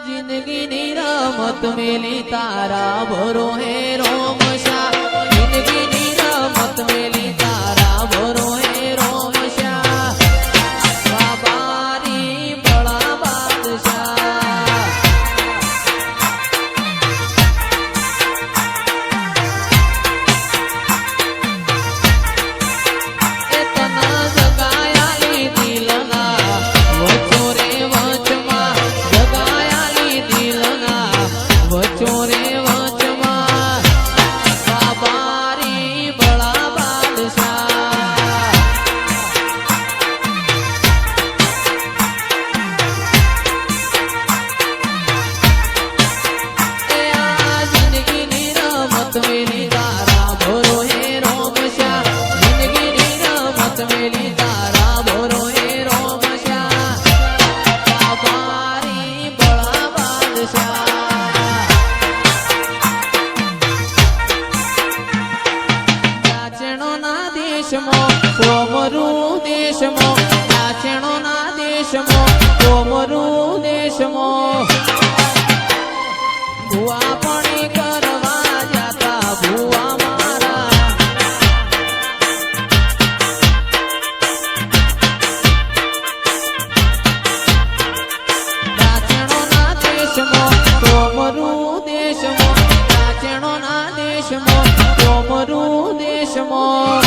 जिंदगी रमत मेली तारा भरो है रोमशा जिंदगी रमत मेली तारा भरो है रोमशा बाबारी बड़ा बादशाह इतना जगाया ली दिलना वचो रे वचमा जगाया ली दिलना वचो रे वचमा बाबारी बड़ा बादशाह ए आ जिंदगी नी रमत मेली तारा भरो है रोमशा जिंदगी नी रमत मेली तारा भरो है रोमशा बाबारी बड़ा बादशाह ચાચણો ના દેશમાં કોમરું દેશમાં ચાચણો ના દેશમાં કોમરું દેશમાં ભુવા પાણી કરવા જાતા ભુવા મારા ચાચણો ના દેશમાં કોમરું દેશમાં ચાચણો ના દેશમાં કોમરું દેશમાં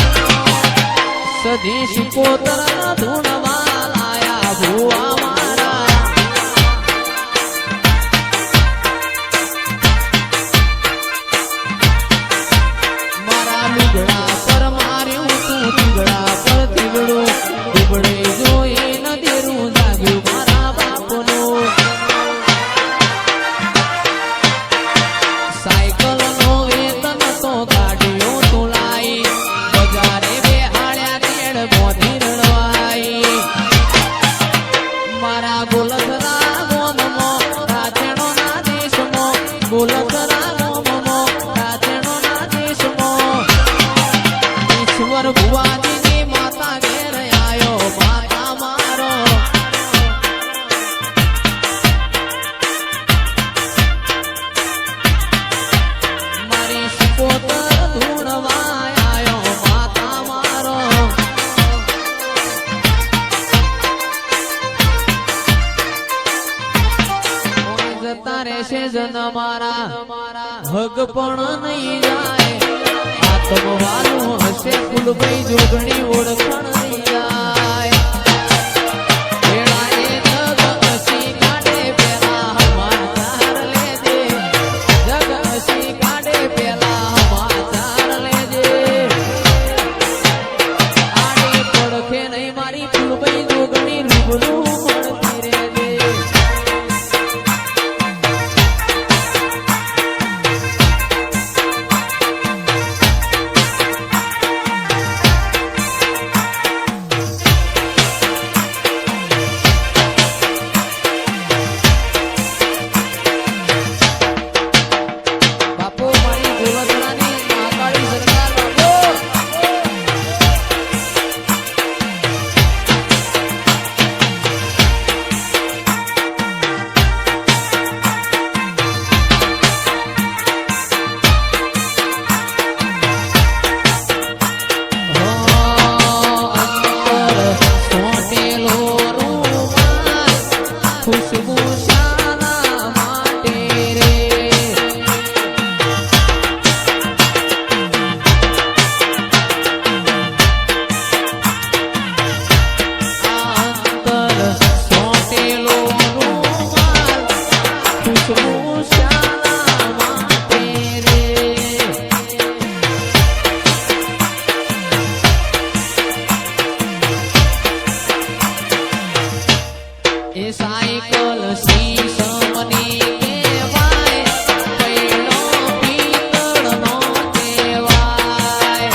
સદેશી કોતરના ધૂણવા લાયા ભુવા મારા મારા લુગડા પર માર્યું તું લુગડા પર થીવડું થીવડે જોઈ ન દેરું જાગ્યું મારા બાપનું સાયકલ નો વેતન તો કાઢ્યો તું લાઈ બજારે બેહાડ્યા કેળ બોધી રડવાઈ મારા ગોલધરા ગોમમાં રાચણો ના દેશમાં ગોલધરા ગોમમાં રાચણો ના દેશમાં ઈશ્વર ભુવાજીની માતા ઘેર આયો માતા મારો મારી શિકોતર ધૂણવા આયો માતા મારો ઓય જતા રહેશે જન મારા હગ પણ નહીં જાય આત્મવાલું હશે ફૂલભાઈ જોગણી ઓળખણ નહીં જાય વેળાએ જગ હસી કાઢે પેલા સમાચાર લેજે જગ હસી કાઢે પેલા સમાચાર લેજે આડી પડખે નહીં મારી ફૂલભાઈ જોગણી રૂબરૂ મળતી રહેજે બાપુ મારી ગોલધરાની મહાકાળી સરકાર બાપુ અંતર સોટેલો રૂમાલ ખુશ્બુ શાના માટે રે અંતર સોટેલો રૂમાલ ખુશ્બુ શાના માટે રે એ સાયકલ શીશમની કહેવાય પૈણો પિત્તળનો કહેવાય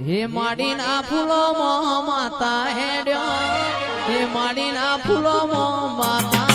હે માડીના ફૂલો મોં માતા હેડ્યો હે માડીના ફૂલો મોં માતા